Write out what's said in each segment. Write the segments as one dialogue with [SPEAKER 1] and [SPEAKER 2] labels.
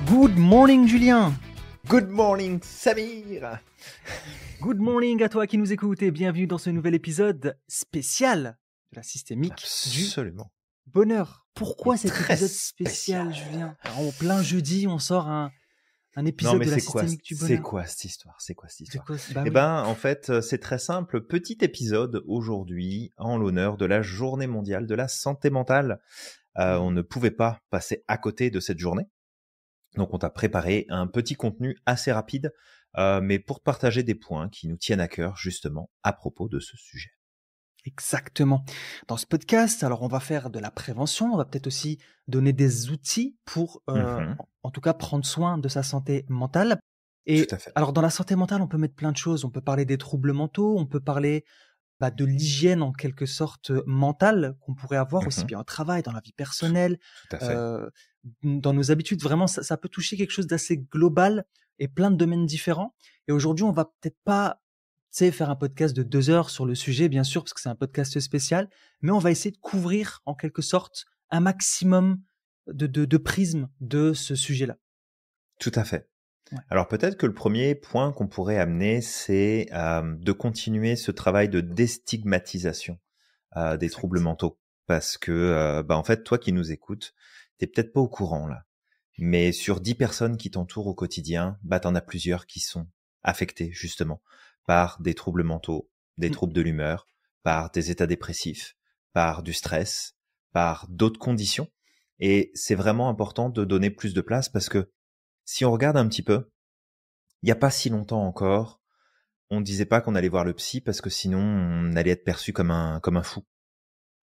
[SPEAKER 1] Good morning Julien.
[SPEAKER 2] Good morning Samir.
[SPEAKER 1] Good morning à toi qui nous écoutes et bienvenue dans ce nouvel épisode spécial de la systémique
[SPEAKER 2] Absolument.
[SPEAKER 1] du bonheur. Pourquoi cet
[SPEAKER 2] Très
[SPEAKER 1] épisode spécial,
[SPEAKER 2] spécial.
[SPEAKER 1] Julien? Alors, en plein jeudi, on sort un épisode
[SPEAKER 2] Non mais
[SPEAKER 1] de la
[SPEAKER 2] c'est quoi,
[SPEAKER 1] systémique du
[SPEAKER 2] c'est
[SPEAKER 1] bonheur.
[SPEAKER 2] quoi cette histoire? C'est quoi cette histoire?
[SPEAKER 1] Bah
[SPEAKER 2] Eh
[SPEAKER 1] oui.
[SPEAKER 2] ben, en fait, c'est très simple. Petit épisode aujourd'hui en l'honneur de la Journée mondiale de la santé mentale. On ne pouvait pas passer à côté de cette journée. Donc, on t'a préparé un petit contenu assez rapide, mais pour te partager des points qui nous tiennent à cœur, justement, à propos de ce sujet.
[SPEAKER 1] Exactement. Dans ce podcast, alors on va faire de la prévention, on va peut-être aussi donner des outils pour, en tout cas, prendre soin de sa santé mentale. Et
[SPEAKER 2] Tout à fait.
[SPEAKER 1] alors dans la santé mentale, on peut mettre plein de choses. On peut parler des troubles mentaux, on peut parler de l'hygiène en quelque sorte mentale qu'on pourrait avoir aussi bien au travail, dans la vie personnelle,
[SPEAKER 2] Tout à fait.
[SPEAKER 1] dans nos habitudes. Vraiment, ça peut toucher quelque chose d'assez global et plein de domaines différents. Et aujourd'hui, on va peut-être pas faire un podcast de 2 heures sur le sujet, bien sûr, parce que c'est un podcast spécial, mais on va essayer de couvrir en quelque sorte un maximum de prismes de ce sujet-là.
[SPEAKER 2] Tout à fait.
[SPEAKER 1] Ouais.
[SPEAKER 2] Alors peut-être que le premier point qu'on pourrait amener, c'est de continuer ce travail de déstigmatisation des troubles mentaux. Parce que, en fait, toi qui nous écoutes, t'es peut-être pas au courant là. Mais sur 10 personnes qui t'entourent au quotidien, t'en as plusieurs qui sont affectées justement par des troubles mentaux, des troubles de l'humeur, par des états dépressifs, par du stress, par d'autres conditions. Et c'est vraiment important de donner plus de place parce que si on regarde un petit peu, il n'y a pas si longtemps encore, on ne disait pas qu'on allait voir le psy parce que sinon on allait être perçu comme un fou.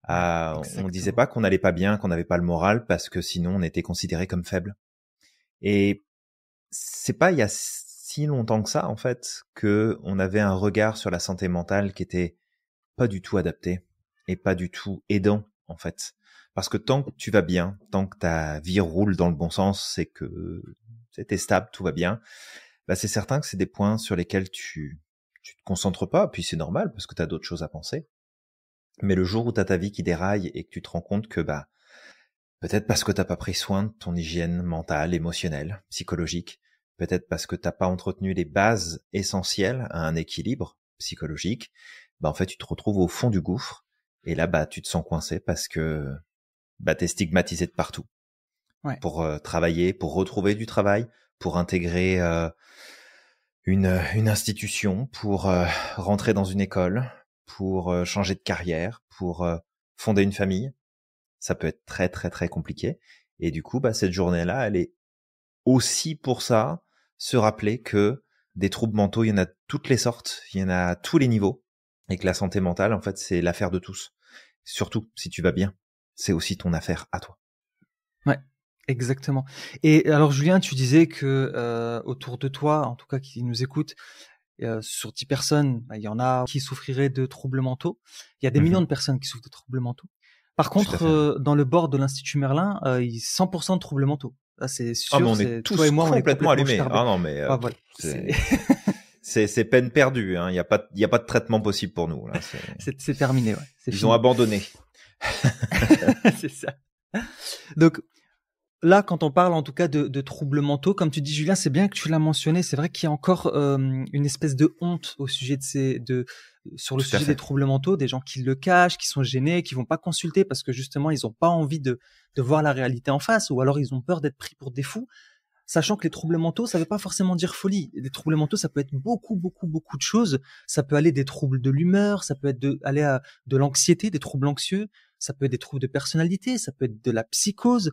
[SPEAKER 2] On disait pas qu'on allait pas bien, qu'on n'avait pas le moral parce que sinon on était considéré comme faible. Et c'est pas il y a si longtemps que ça en fait que on avait un regard sur la santé mentale qui était pas du tout adapté et pas du tout aidant en fait. Parce que tant que tu vas bien, tant que ta vie roule dans le bon sens, c'est que t'es stable, tout va bien, c'est certain que c'est des points sur lesquels tu te concentres pas, puis c'est normal parce que tu as d'autres choses à penser. Mais le jour où tu as ta vie qui déraille et que tu te rends compte que peut-être parce que t'as pas pris soin de ton hygiène mentale, émotionnelle, psychologique, peut-être parce que t'as pas entretenu les bases essentielles à un équilibre psychologique, en fait tu te retrouves au fond du gouffre et là tu te sens coincé parce que t'es stigmatisé de partout.
[SPEAKER 1] Ouais.
[SPEAKER 2] Pour travailler, pour retrouver du travail, pour intégrer une institution, pour rentrer dans une école, pour changer de carrière, pour fonder une famille. Ça peut être très très très compliqué. Et du coup, cette journée-là, elle est aussi pour ça, se rappeler que des troubles mentaux, il y en a toutes les sortes, il y en a à tous les niveaux, et que la santé mentale, en fait, c'est l'affaire de tous. Surtout si tu vas bien, c'est aussi ton affaire à toi.
[SPEAKER 1] Ouais, exactement. Et alors Julien, tu disais que autour de toi, en tout cas qui nous écoutent, sur 10 personnes, il y en a qui souffriraient de troubles mentaux. Il y a des millions de personnes qui souffrent de troubles mentaux. Par contre, dans le board de l'Institut Merlin, 100% de troubles mentaux. Là, c'est sûr.
[SPEAKER 2] Mais on est tous
[SPEAKER 1] toi et moi,
[SPEAKER 2] complètement
[SPEAKER 1] on est
[SPEAKER 2] allumés.
[SPEAKER 1] starbés.
[SPEAKER 2] Ah non, mais
[SPEAKER 1] Voilà.
[SPEAKER 2] c'est peine perdue. Hein. Il y a pas de traitement possible pour nous. Là.
[SPEAKER 1] C'est terminé. Ouais.
[SPEAKER 2] Ils ont abandonné.
[SPEAKER 1] C'est ça. Donc là, quand on parle en tout cas de troubles mentaux, comme tu dis, Julien, c'est bien que tu l'as mentionné. C'est vrai qu'il y a encore une espèce de honte au sujet sur le sujet des troubles mentaux, des gens qui le cachent, qui sont gênés, qui vont pas consulter parce que justement ils ont pas envie de voir la réalité en face, ou alors ils ont peur d'être pris pour des fous. Sachant que les troubles mentaux, ça veut pas forcément dire folie. Les troubles mentaux, ça peut être beaucoup de choses. Ça peut aller des troubles de l'humeur, ça peut être aller à de l'anxiété, des troubles anxieux, ça peut être des troubles de personnalité, ça peut être de la psychose.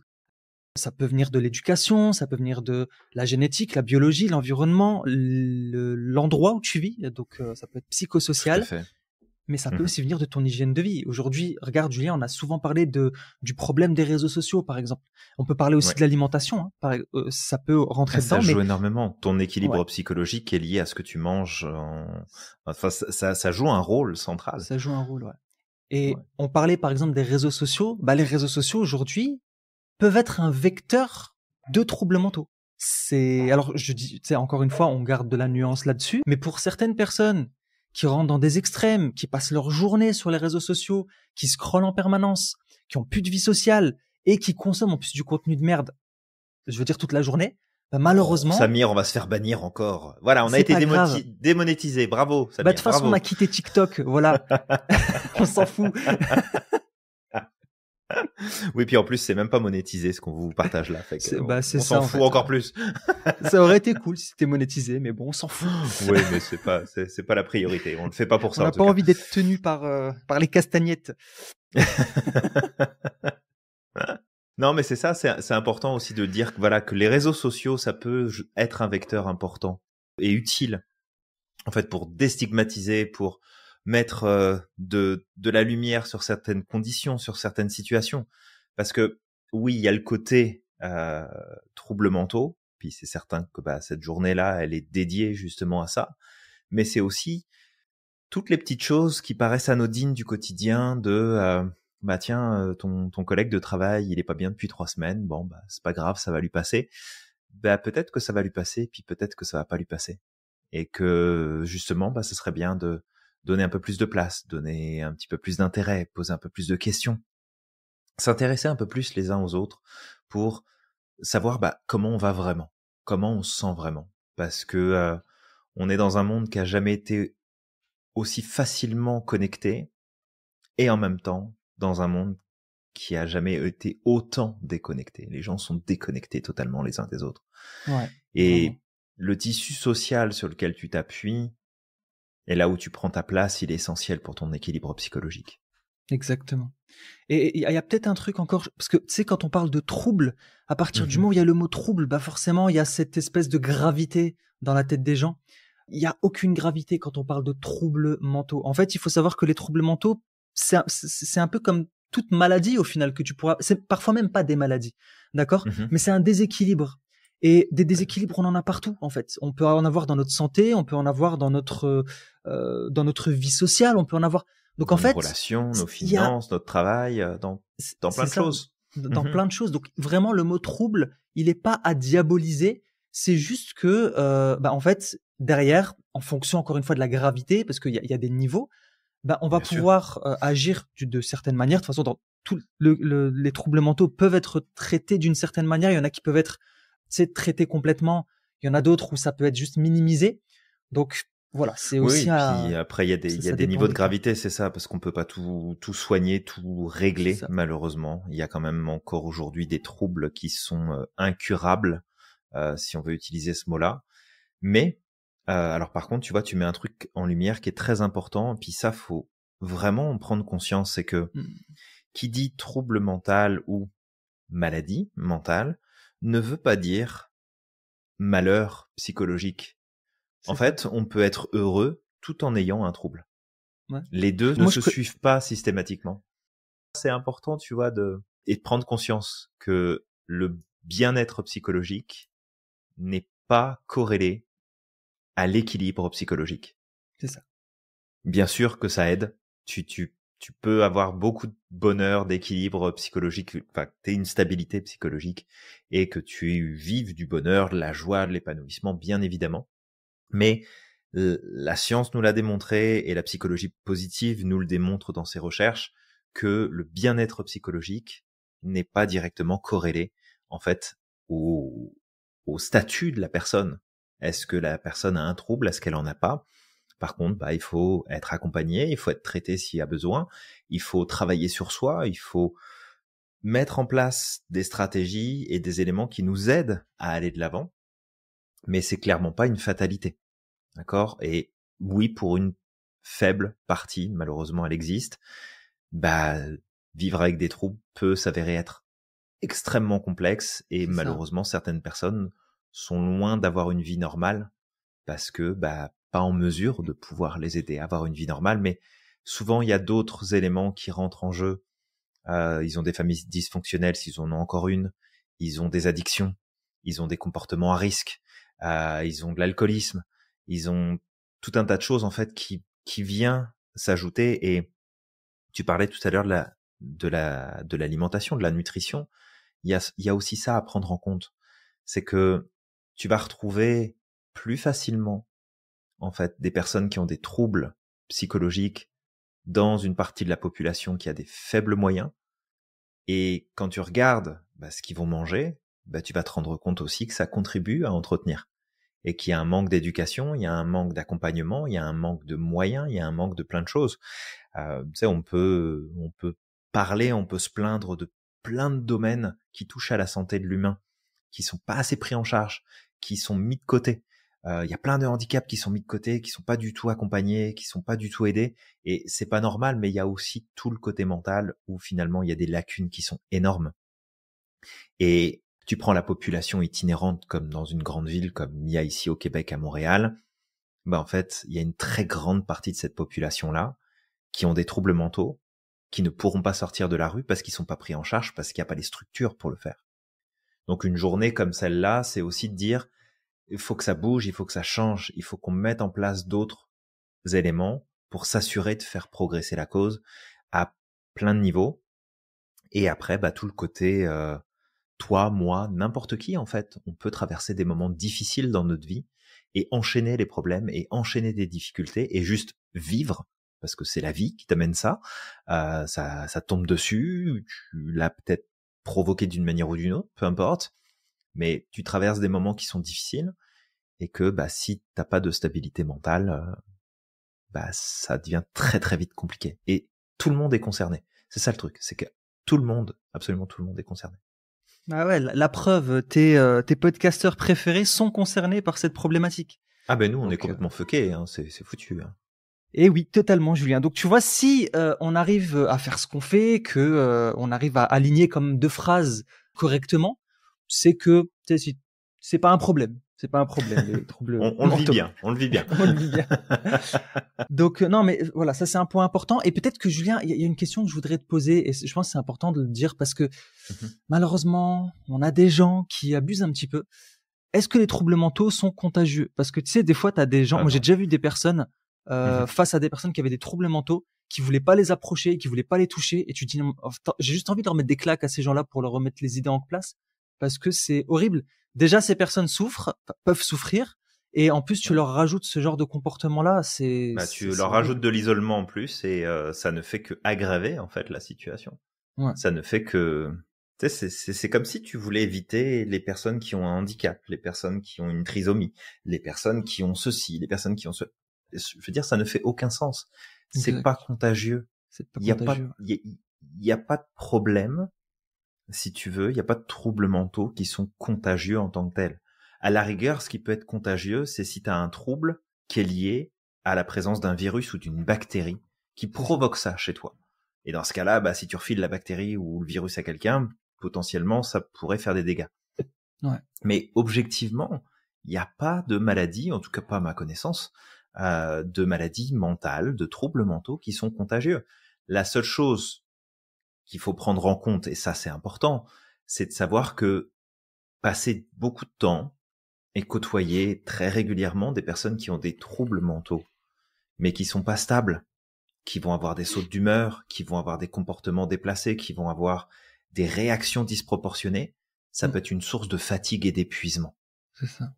[SPEAKER 1] Ça peut venir de l'éducation, ça peut venir de la génétique, la biologie, l'environnement, l'endroit où tu vis. Donc, ça peut être psychosocial.
[SPEAKER 2] Tout à fait.
[SPEAKER 1] Mais ça peut aussi venir de ton hygiène de vie. Aujourd'hui, regarde, Julien, on a souvent parlé du problème des réseaux sociaux, par exemple. On peut parler aussi de l'alimentation. Hein. Ça peut rentrer dedans.
[SPEAKER 2] Ça joue énormément. Ton équilibre psychologique est lié à ce que tu manges. Enfin, ça joue un rôle central.
[SPEAKER 1] Ça joue un rôle, ouais. Et on parlait, par exemple, des réseaux sociaux. Les réseaux sociaux, aujourd'hui, peuvent être un vecteur de troubles mentaux. Alors je dis, encore une fois, on garde de la nuance là-dessus, mais pour certaines personnes qui rentrent dans des extrêmes, qui passent leur journée sur les réseaux sociaux, qui scrollent en permanence, qui ont plus de vie sociale et qui consomment en plus du contenu de merde, je veux dire toute la journée, Bah,
[SPEAKER 2] Oh,
[SPEAKER 1] malheureusement,
[SPEAKER 2] Samir, on va se faire bannir encore. Voilà, on a
[SPEAKER 1] c'est
[SPEAKER 2] été
[SPEAKER 1] pas grave.
[SPEAKER 2] démonétisé. Bravo,
[SPEAKER 1] Bah, de
[SPEAKER 2] Samir,
[SPEAKER 1] toute façon, on a
[SPEAKER 2] bravo.
[SPEAKER 1] quitté TikTok, voilà. On s'en fout.
[SPEAKER 2] Oui, puis en plus, c'est même pas monétisé ce qu'on vous partage là. Fait que
[SPEAKER 1] C'est
[SPEAKER 2] on s'en
[SPEAKER 1] ça, en
[SPEAKER 2] fout
[SPEAKER 1] fait.
[SPEAKER 2] encore plus.
[SPEAKER 1] Ça aurait été cool si c'était monétisé, mais bon, on s'en fout.
[SPEAKER 2] Oui, mais c'est pas la priorité. On le fait pas pour
[SPEAKER 1] On
[SPEAKER 2] ça, en
[SPEAKER 1] n'a
[SPEAKER 2] tout
[SPEAKER 1] pas
[SPEAKER 2] cas.
[SPEAKER 1] envie d'être tenu par les castagnettes.
[SPEAKER 2] Non, mais c'est ça, c'est important aussi de dire que voilà, que les réseaux sociaux, ça peut être un vecteur important et utile, en fait, pour déstigmatiser, pour mettre de la lumière sur certaines conditions, sur certaines situations. Parce que oui, il y a le côté troubles mentaux, puis c'est certain que bah, cette journée-là, elle est dédiée justement à ça, mais c'est aussi toutes les petites choses qui paraissent anodines du quotidien de bah tiens, ton collègue de travail, il est pas bien depuis 3 semaines, bon bah c'est pas grave, ça va lui passer. Bah peut-être que ça va lui passer, puis peut-être que ça va pas lui passer. Et que justement, bah ce serait bien de donner un peu plus de place, donner un petit peu plus d'intérêt, poser un peu plus de questions, s'intéresser un peu plus les uns aux autres pour savoir bah comment on va vraiment, comment on se sent vraiment. Parce que on est dans un monde qui a jamais été aussi facilement connecté et en même temps dans un monde qui a jamais été autant déconnecté. Les gens sont déconnectés totalement les uns des autres.
[SPEAKER 1] Ouais, vraiment.
[SPEAKER 2] Et le tissu social sur lequel tu t'appuies et là où tu prends ta place, il est essentiel pour ton équilibre psychologique.
[SPEAKER 1] Exactement. Et il y a peut-être un truc encore, parce que tu sais, quand on parle de trouble, à partir du
[SPEAKER 2] Mhm.
[SPEAKER 1] moment où il y a le mot trouble, bah forcément, il y a cette espèce de gravité dans la tête des gens. Il y a aucune gravité quand on parle de troubles mentaux. En fait, il faut savoir que les troubles mentaux, c'est un peu comme toute maladie au final que tu pourras. C'est parfois même pas des maladies, d'accord?
[SPEAKER 2] Mhm.
[SPEAKER 1] Mais c'est un déséquilibre. Et des déséquilibres, on en a partout en fait. On peut en avoir dans notre santé, on peut en avoir dans notre vie sociale, on peut en avoir. Donc en
[SPEAKER 2] Dans nos
[SPEAKER 1] fait,
[SPEAKER 2] relations, nos
[SPEAKER 1] il y a
[SPEAKER 2] finances, notre travail, dans plein
[SPEAKER 1] c'est
[SPEAKER 2] de
[SPEAKER 1] ça,
[SPEAKER 2] choses.
[SPEAKER 1] dans
[SPEAKER 2] Mhm.
[SPEAKER 1] plein de choses. Donc vraiment, le mot trouble, il est pas à diaboliser. C'est juste que, bah, en fait, derrière, en fonction encore une fois de la gravité, parce qu'il y a des niveaux, bah, on va
[SPEAKER 2] Bien sûr.
[SPEAKER 1] pouvoir agir de certaines manières. De toute façon, dans tout les troubles mentaux peuvent être traités d'une certaine manière. Il y en a qui peuvent être, traités complètement. Il y en a d'autres où ça peut être juste minimisé. Donc voilà, c'est
[SPEAKER 2] Oui,
[SPEAKER 1] aussi
[SPEAKER 2] et puis
[SPEAKER 1] à,
[SPEAKER 2] après il y a
[SPEAKER 1] ça
[SPEAKER 2] des
[SPEAKER 1] dépend
[SPEAKER 2] niveaux de
[SPEAKER 1] des cas.
[SPEAKER 2] gravité, c'est ça, parce qu'on peut pas tout soigner, tout
[SPEAKER 1] C'est
[SPEAKER 2] régler,
[SPEAKER 1] ça.
[SPEAKER 2] malheureusement. Il y a quand même encore aujourd'hui des troubles qui sont incurables, si on veut utiliser ce mot-là. Mais alors par contre, tu vois, tu mets un truc en lumière qui est très important, puis ça, faut vraiment en prendre conscience, c'est que
[SPEAKER 1] Mm.
[SPEAKER 2] qui dit trouble mental ou maladie mentale ne veut pas dire malheur psychologique. En
[SPEAKER 1] C'est ça.
[SPEAKER 2] fait, on peut être heureux tout en ayant un trouble.
[SPEAKER 1] Ouais.
[SPEAKER 2] Les deux ne
[SPEAKER 1] Moi,
[SPEAKER 2] se suivent pas systématiquement. C'est important, tu vois, et de prendre conscience que le bien-être psychologique n'est pas corrélé à l'équilibre psychologique.
[SPEAKER 1] c'est ça.
[SPEAKER 2] Bien sûr que ça aide. Tu peux avoir beaucoup de bonheur, d'équilibre psychologique, enfin, que t'aies une stabilité psychologique et que tu vives du bonheur, de la joie, de l'épanouissement, bien évidemment. Mais la science nous l'a démontré et la psychologie positive nous le démontre dans ses recherches que le bien-être psychologique n'est pas directement corrélé, en fait, au statut de la personne. Est-ce que la personne a un trouble? Est-ce qu'elle en a pas? Par contre, bah, il faut être accompagné, il faut être traité s'il y a besoin, il faut travailler sur soi, il faut mettre en place des stratégies et des éléments qui nous aident à aller de l'avant, mais c'est clairement pas une fatalité, d'accord? Et oui, pour une faible partie, malheureusement elle existe, bah, vivre avec des troubles peut s'avérer être extrêmement complexe et
[SPEAKER 1] C'est ça.
[SPEAKER 2] malheureusement certaines personnes sont loin d'avoir une vie normale parce que bah pas en mesure de pouvoir les aider à avoir une vie normale. Mais souvent il y a d'autres éléments qui rentrent en jeu. Ils ont des familles dysfonctionnelles s'ils en ont encore une, ils ont des addictions, ils ont des comportements à risque, ils ont de l'alcoolisme, ils ont tout un tas de choses en fait qui vient s'ajouter. Et tu parlais tout à l'heure de l'alimentation, de la nutrition. Il y a aussi ça à prendre en compte. C'est que tu vas retrouver plus facilement en fait, des personnes qui ont des troubles psychologiques dans une partie de la population qui a des faibles moyens. Et quand tu regardes bah, ce qu'ils vont manger, bah, tu vas te rendre compte aussi que ça contribue à entretenir. Et qu'il y a un manque d'éducation, il y a un manque d'accompagnement, il y a un manque de moyens, il y a un manque de plein de choses. Tu sais, on peut parler, on peut se plaindre de plein de domaines qui touchent à la santé de l'humain, qui sont pas assez pris en charge, qui sont mis de côté. Il y a plein de handicaps qui sont mis de côté, qui sont pas du tout accompagnés, qui sont pas du tout aidés. Et c'est pas normal, mais il y a aussi tout le côté mental où finalement il y a des lacunes qui sont énormes. Et tu prends la population itinérante comme dans une grande ville, comme il y a ici au Québec, à Montréal, bah en fait, il y a une très grande partie de cette population-là qui ont des troubles mentaux, qui ne pourront pas sortir de la rue parce qu'ils sont pas pris en charge, parce qu'il n'y a pas les structures pour le faire. Donc une journée comme celle-là, c'est aussi de dire, il faut que ça bouge, il faut que ça change, il faut qu'on mette en place d'autres éléments pour s'assurer de faire progresser la cause à plein de niveaux. Et après, bah, tout le côté, toi, moi, n'importe qui, en fait, on peut traverser des moments difficiles dans notre vie et enchaîner les problèmes et enchaîner des difficultés et juste vivre, parce que c'est la vie qui t'amène ça. Ça tombe dessus, tu l'as peut-être provoqué d'une manière ou d'une autre, peu importe, mais tu traverses des moments qui sont difficiles et que bah, si t'as pas de stabilité mentale, bah, ça devient très très vite compliqué. Et tout le monde est concerné. C'est ça le truc, c'est que tout le monde, absolument tout le monde est concerné.
[SPEAKER 1] Ah ouais, la preuve, tes podcasteurs préférés sont concernés par cette problématique.
[SPEAKER 2] Ah ben nous, on
[SPEAKER 1] Donc,
[SPEAKER 2] est complètement fuckés, hein, c'est foutu. Hein.
[SPEAKER 1] Et oui, totalement, Julien. Donc tu vois, si on arrive à faire ce qu'on fait, que on arrive à aligner comme deux phrases correctement, c'est que c'est pas un problème. C'est pas un problème, les troubles
[SPEAKER 2] on le vit
[SPEAKER 1] mentaux.
[SPEAKER 2] bien, on le vit bien.
[SPEAKER 1] On le vit bien. Donc non, mais voilà, ça c'est un point important. Et peut-être que Julien, il y a une question que je voudrais te poser, et je pense que c'est important de le dire parce que malheureusement, on a des gens qui abusent un petit peu. Est-ce que les troubles mentaux sont contagieux? Parce que tu sais, des fois, t'as des gens. Moi, j'ai déjà vu des personnes face à des personnes qui avaient des troubles mentaux, qui voulaient pas les approcher, qui voulaient pas les toucher, et tu te dis, non, j'ai juste envie de leur mettre des claques à ces gens-là pour leur remettre les idées en place, parce que c'est horrible. Déjà, ces personnes souffrent, peuvent souffrir, et en plus, tu leur rajoutes ce genre de comportement-là,
[SPEAKER 2] Bah, tu
[SPEAKER 1] c'est
[SPEAKER 2] leur
[SPEAKER 1] horrible.
[SPEAKER 2] rajoutes de l'isolement en plus et ça ne fait que aggraver en fait la situation.
[SPEAKER 1] Ouais.
[SPEAKER 2] Ça ne fait que, tu sais, c'est comme si tu voulais éviter les personnes qui ont un handicap, les personnes qui ont une trisomie, les personnes qui ont ceci, les personnes qui ont ce. Je veux dire, ça ne fait aucun sens. C'est
[SPEAKER 1] Exact.
[SPEAKER 2] pas contagieux.
[SPEAKER 1] C'est pas
[SPEAKER 2] Il y a
[SPEAKER 1] contagieux.
[SPEAKER 2] pas, il y a pas de problème, si tu veux. Il y a pas de troubles mentaux qui sont contagieux en tant que tels. À la rigueur, ce qui peut être contagieux, c'est si tu as un trouble qui est lié à la présence d'un virus ou d'une bactérie qui provoque ça chez toi. Et dans ce cas-là, bah, si tu refiles la bactérie ou le virus à quelqu'un, potentiellement, ça pourrait faire des dégâts.
[SPEAKER 1] Ouais.
[SPEAKER 2] Mais objectivement, il n'y a pas de maladie, en tout cas pas à ma connaissance, de maladies mentales, de troubles mentaux qui sont contagieux. La seule chose qu'il faut prendre en compte, et ça c'est important, c'est de savoir que passer beaucoup de temps et côtoyer très régulièrement des personnes qui ont des troubles mentaux, mais qui sont pas stables, qui vont avoir des sautes d'humeur, qui vont avoir des comportements déplacés, qui vont avoir des réactions disproportionnées, ça peut être une source de fatigue et d'épuisement.
[SPEAKER 1] C'est ça.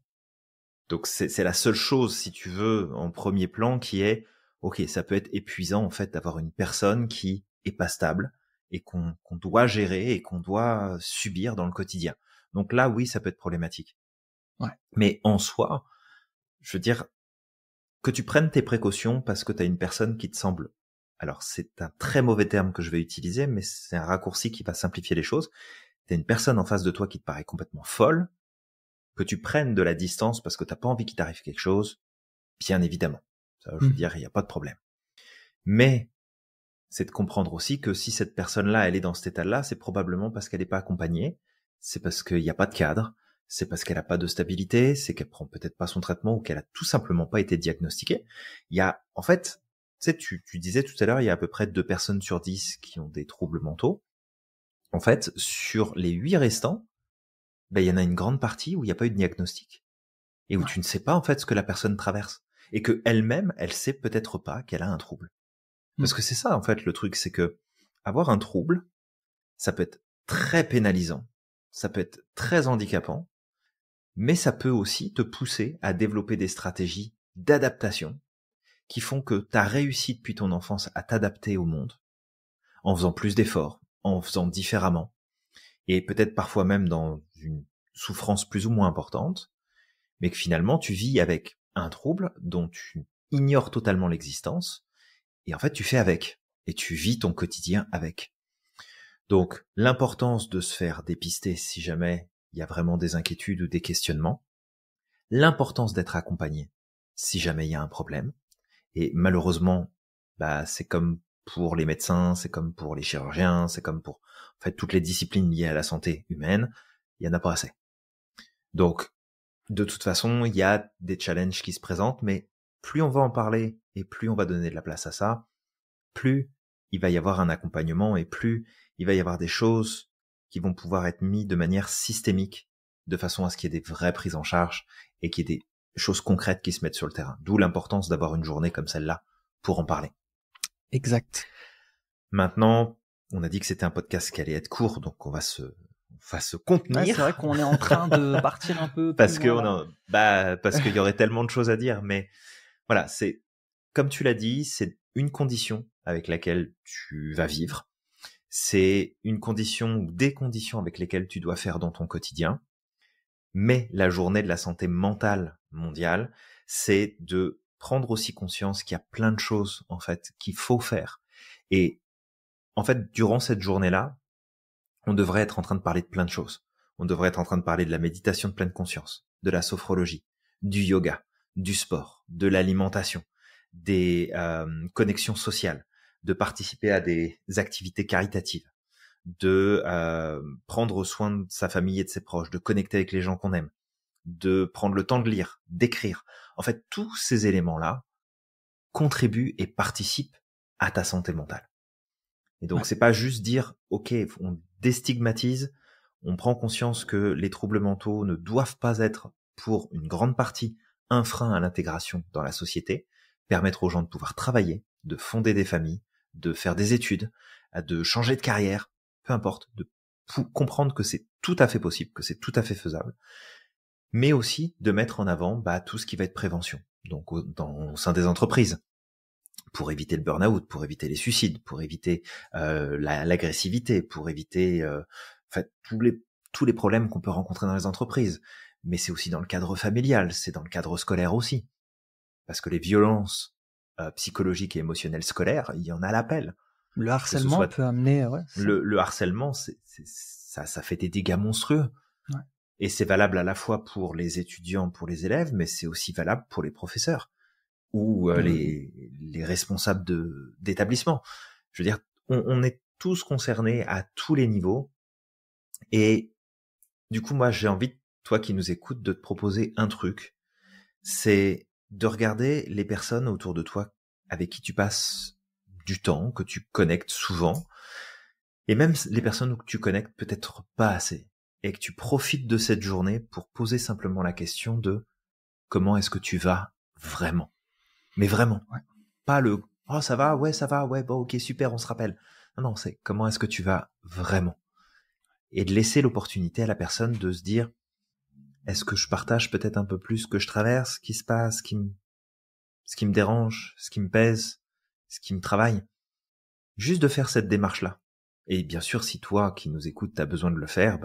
[SPEAKER 2] Donc c'est la seule chose, si tu veux, en premier plan, qui est, ok, ça peut être épuisant en fait d'avoir une personne qui est pas stable et qu'on doit gérer et qu'on doit subir dans le quotidien. Donc là, oui, ça peut être problématique.
[SPEAKER 1] Ouais.
[SPEAKER 2] Mais en soi, je veux dire, que tu prennes tes précautions parce que tu as une personne qui te semble, alors c'est un très mauvais terme que je vais utiliser, mais c'est un raccourci qui va simplifier les choses. Tu as une personne en face de toi qui te paraît complètement folle, que tu prennes de la distance parce que t'as pas envie qu'il t'arrive quelque chose, bien évidemment. Ça, je veux dire, il n'y a pas de problème. Mais c'est de comprendre aussi que si cette personne-là, elle est dans cet état-là, c'est probablement parce qu'elle n'est pas accompagnée, c'est parce qu'il n'y a pas de cadre, c'est parce qu'elle n'a pas de stabilité, c'est qu'elle prend peut-être pas son traitement ou qu'elle a tout simplement pas été diagnostiquée. Il y a, en fait, tu sais, tu disais tout à l'heure, il y a à peu près 2 personnes sur 10 qui ont des troubles mentaux. En fait, sur les 8 restants, ben, il y en a une grande partie où il n'y a pas eu de diagnostic. Et où tu ne sais pas, en fait, ce que la personne traverse. Et que elle-même, elle sait peut-être pas qu'elle a un trouble. Parce que c'est ça, en fait, le truc, c'est que avoir un trouble, ça peut être très pénalisant, ça peut être très handicapant, mais ça peut aussi te pousser à développer des stratégies d'adaptation qui font que tu as réussi depuis ton enfance à t'adapter au monde, en faisant plus d'efforts, en faisant différemment, et peut-être parfois même dans une souffrance plus ou moins importante, mais que finalement tu vis avec un trouble dont tu ignores totalement l'existence, et en fait tu fais avec, et tu vis ton quotidien avec. Donc l'importance de se faire dépister si jamais il y a vraiment des inquiétudes ou des questionnements, l'importance d'être accompagné si jamais il y a un problème, et malheureusement, c'est comme pour les médecins, c'est comme pour les chirurgiens, c'est comme pour en fait toutes les disciplines liées à la santé humaine, il y en a pas assez. Donc de toute façon, il y a des challenges qui se présentent, mais plus on va en parler et plus on va donner de la place à ça, plus il va y avoir un accompagnement et plus il va y avoir des choses qui vont pouvoir être mises de manière systémique, de façon à ce qu'il y ait des vraies prises en charge et qu'il y ait des choses concrètes qui se mettent sur le terrain. D'où l'importance d'avoir une journée comme celle-là pour en parler.
[SPEAKER 1] Exact.
[SPEAKER 2] Maintenant, on a dit que c'était un podcast qui allait être court, donc on va se contenir.
[SPEAKER 1] Ouais, c'est vrai qu'on est en train de partir un peu
[SPEAKER 2] parce
[SPEAKER 1] plus loin,
[SPEAKER 2] parce qu'il y aurait tellement de choses à dire, mais voilà, c'est comme tu l'as dit, c'est une condition avec laquelle tu vas vivre. C'est une condition ou des conditions avec lesquelles tu dois faire dans ton quotidien. Mais la journée de la santé mentale mondiale, c'est de prendre aussi conscience qu'il y a plein de choses, en fait, qu'il faut faire. Et, en fait, durant cette journée-là, on devrait être en train de parler de plein de choses. On devrait être en train de parler de la méditation de pleine conscience, de la sophrologie, du yoga, du sport, de l'alimentation, des connexions sociales, de participer à des activités caritatives, de prendre soin de sa famille et de ses proches, de connecter avec les gens qu'on aime, de prendre le temps de lire, d'écrire. En fait, tous ces éléments-là contribuent et participent à ta santé mentale. Et donc, c'est pas juste dire, OK, on déstigmatise, on prend conscience que les troubles mentaux ne doivent pas être, pour une grande partie, un frein à l'intégration dans la société, permettre aux gens de pouvoir travailler, de fonder des familles, de faire des études, de changer de carrière, peu importe, de comprendre que c'est tout à fait possible, que c'est tout à fait faisable, mais aussi de mettre en avant tout ce qui va être prévention, donc au sein des entreprises, pour éviter le burn-out, pour éviter les suicides, pour éviter l'agressivité, pour éviter tous les problèmes qu'on peut rencontrer dans les entreprises. Mais c'est aussi dans le cadre familial, c'est dans le cadre scolaire aussi. Parce que les violences psychologiques et émotionnelles scolaires, il y en a à l'appel.
[SPEAKER 1] Le harcèlement peut amener...
[SPEAKER 2] Le harcèlement, ça fait des dégâts monstrueux.
[SPEAKER 1] Ouais.
[SPEAKER 2] Et c'est valable à la fois pour les étudiants, pour les élèves, mais c'est aussi valable pour les professeurs ou les responsables d'établissement. Je veux dire, on est tous concernés à tous les niveaux. Et du coup, moi, j'ai envie, toi qui nous écoutes, de te proposer un truc. C'est de regarder les personnes autour de toi avec qui tu passes du temps, que tu connectes souvent, et même les personnes où tu connectes peut-être pas assez, et que tu profites de cette journée pour poser simplement la question de comment est-ce que tu vas vraiment. Mais vraiment, pas le « oh ça va, ouais, bon ok super, on se rappelle ». Non, c'est comment est-ce que tu vas vraiment. Et de laisser l'opportunité à la personne de se dire « est-ce que je partage peut-être un peu plus ce que je traverse, ce qui se passe, ce qui me dérange, ce qui me pèse, ce qui me travaille ?» Juste de faire cette démarche-là. Et bien sûr, si toi qui nous écoutes, t'as besoin de le faire,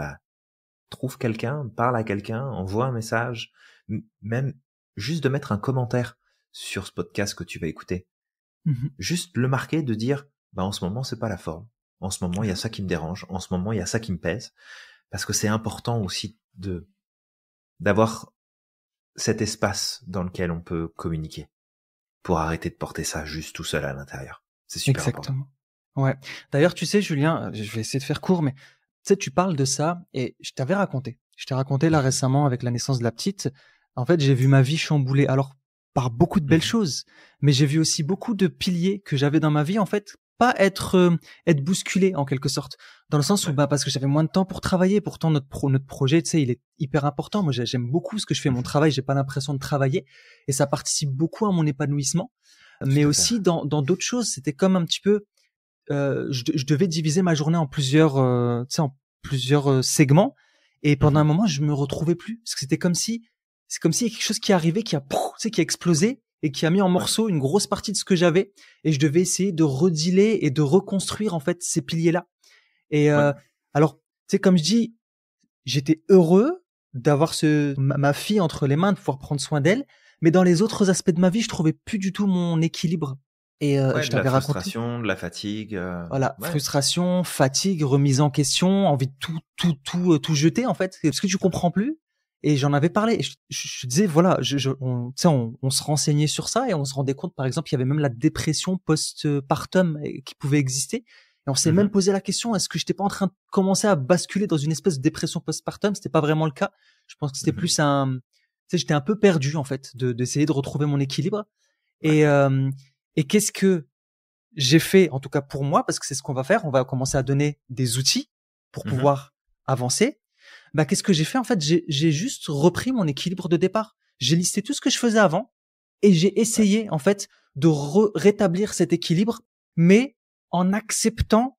[SPEAKER 2] trouve quelqu'un, parle à quelqu'un, envoie un message, même juste de mettre un commentaire sur ce podcast que tu vas écouter. Juste le marquer, de dire en ce moment c'est pas la forme, en ce moment il y a ça qui me dérange, en ce moment il y a ça qui me pèse, parce que c'est important aussi d'avoir cet espace dans lequel on peut communiquer pour arrêter de porter ça juste tout seul à l'intérieur. C'est super important.
[SPEAKER 1] Ouais. D'ailleurs, tu sais, Julien, je vais essayer de faire court, mais tu sais, tu parles de ça et je t'ai raconté là récemment avec la naissance de la petite. En fait, j'ai vu ma vie chamboulée. Alors, par beaucoup de belles choses, mais j'ai vu aussi beaucoup de piliers que j'avais dans ma vie, en fait, pas être bousculé en quelque sorte, dans le sens où parce que j'avais moins de temps pour travailler. Pourtant notre projet, tu sais, il est hyper important. Moi, j'aime beaucoup ce que je fais, mon travail. J'ai pas l'impression de travailler et ça participe beaucoup à mon épanouissement. Mais aussi dans d'autres choses, c'était comme un petit peu, je devais diviser ma journée en plusieurs, segments. Et pendant un moment, je me retrouvais plus, parce que c'est comme s'il y a quelque chose qui arrivait, qui a explosé et qui a mis en morceaux une grosse partie de ce que j'avais. Et je devais essayer de redealer et de reconstruire, en fait, ces piliers-là. Et alors, tu sais, comme je dis, j'étais heureux, d'avoir ma fille entre les mains, de pouvoir prendre soin d'elle. Mais dans les autres aspects de ma vie, je trouvais plus du tout mon équilibre. Et
[SPEAKER 2] Ouais,
[SPEAKER 1] je
[SPEAKER 2] de la
[SPEAKER 1] t'avais raconté.
[SPEAKER 2] frustration, de la fatigue.
[SPEAKER 1] Voilà,
[SPEAKER 2] Ouais.
[SPEAKER 1] frustration, fatigue, remise en question, envie de tout jeter en fait, parce que tu comprends plus. Et j'en avais parlé. Et je disais voilà, tu sais, on se renseignait sur ça et on se rendait compte, par exemple, il y avait même la dépression post-partum qui pouvait exister. Et on s'est même posé la question, est-ce que j'étais pas en train de commencer à basculer dans une espèce de dépression post-partum? C'était pas vraiment le cas. Je pense que c'était plus tu sais, j'étais un peu perdu en fait, d'essayer de retrouver mon équilibre.
[SPEAKER 2] Ouais.
[SPEAKER 1] Et qu'est-ce que j'ai fait, en tout cas pour moi, parce que c'est ce qu'on va faire, on va commencer à donner des outils pour pouvoir avancer. Bah, qu'est-ce que j'ai fait? En fait, j'ai juste repris mon équilibre de départ. J'ai listé tout ce que je faisais avant et j'ai essayé, en fait, de rétablir cet équilibre, mais en acceptant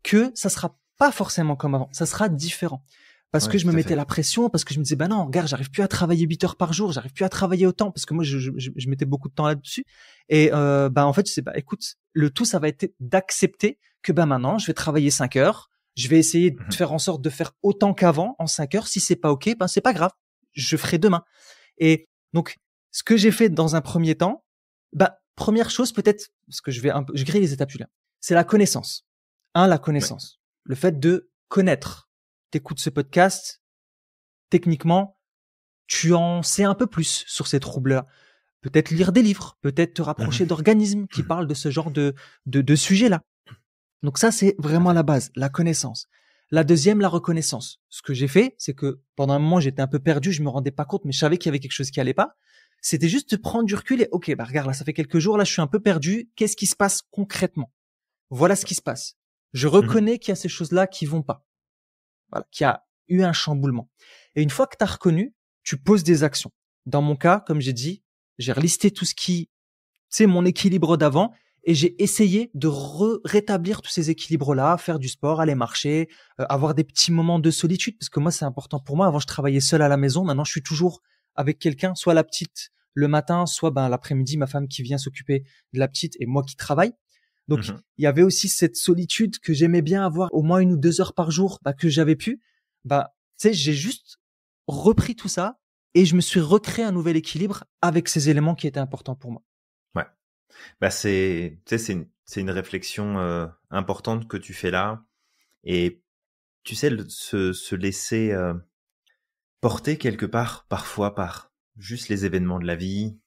[SPEAKER 1] que ça sera pas forcément comme avant, ça sera différent. Parce que je me mettais la pression, parce que je me disais, bah non, regarde, j'arrive plus à travailler 8 heures par jour, j'arrive plus à travailler autant, parce que moi, je mettais beaucoup de temps là-dessus. Et bah en fait, je sais, bah écoute, le tout, ça va être d'accepter que bah maintenant, je vais travailler 5 heures, je vais essayer de faire en sorte de faire autant qu'avant en 5 heures. Si c'est pas ok, ben c'est pas grave, je ferai demain. Et donc, ce que j'ai fait dans un premier temps, bah première chose peut-être, parce que je grille les étapes, Julien, c'est la connaissance. La connaissance, le fait de connaître. T'écoutes ce podcast, techniquement, tu en sais un peu plus sur ces troubles-là. Peut-être lire des livres, peut-être te rapprocher d'organismes qui parlent de ce genre de sujets-là. Donc ça, c'est vraiment la base, la connaissance. La deuxième, la reconnaissance. Ce que j'ai fait, c'est que pendant un moment, j'étais un peu perdu, je me rendais pas compte, mais je savais qu'il y avait quelque chose qui allait pas. C'était juste de prendre du recul et ok, bah regarde, là, ça fait quelques jours, là, je suis un peu perdu. Qu'est-ce qui se passe concrètement? Voilà ce qui se passe. Je reconnais qu'il y a ces choses-là qui vont pas. Voilà, qu'il y a eu un chamboulement. Et une fois que tu as reconnu, tu poses des actions. Dans mon cas, comme j'ai dit, j'ai relisté tout ce qui, c'est mon équilibre d'avant et j'ai essayé de rétablir tous ces équilibres-là, faire du sport, aller marcher, avoir des petits moments de solitude parce que moi, c'est important pour moi. Avant, je travaillais seul à la maison. Maintenant, je suis toujours avec quelqu'un, soit la petite le matin, soit l'après-midi, ma femme qui vient s'occuper de la petite et moi qui travaille. Donc, il y avait aussi cette solitude que j'aimais bien avoir au moins 1 ou 2 heures par jour, que j'avais pu. Tu sais, j'ai juste repris tout ça et je me suis recréé un nouvel équilibre avec ces éléments qui étaient importants pour moi.
[SPEAKER 2] Ouais. Bah c'est une réflexion importante que tu fais là. Et tu sais, se laisser porter quelque part, parfois par juste les événements de la vie,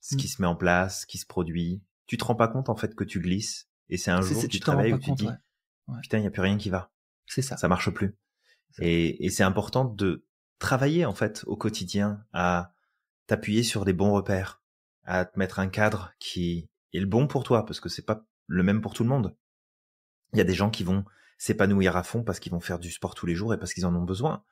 [SPEAKER 2] ce qui se met en place, ce qui se produit. Tu te rends pas compte en fait que tu glisses. Et c'est un jour tu te réveilles où tu te dis, putain, il n'y a plus rien qui va.
[SPEAKER 1] C'est ça.
[SPEAKER 2] Ça marche plus. Et c'est important de travailler en fait au quotidien à t'appuyer sur des bons repères, à te mettre un cadre qui est le bon pour toi, parce que c'est pas le même pour tout le monde. Il y a des gens qui vont s'épanouir à fond parce qu'ils vont faire du sport tous les jours et parce qu'ils en ont besoin.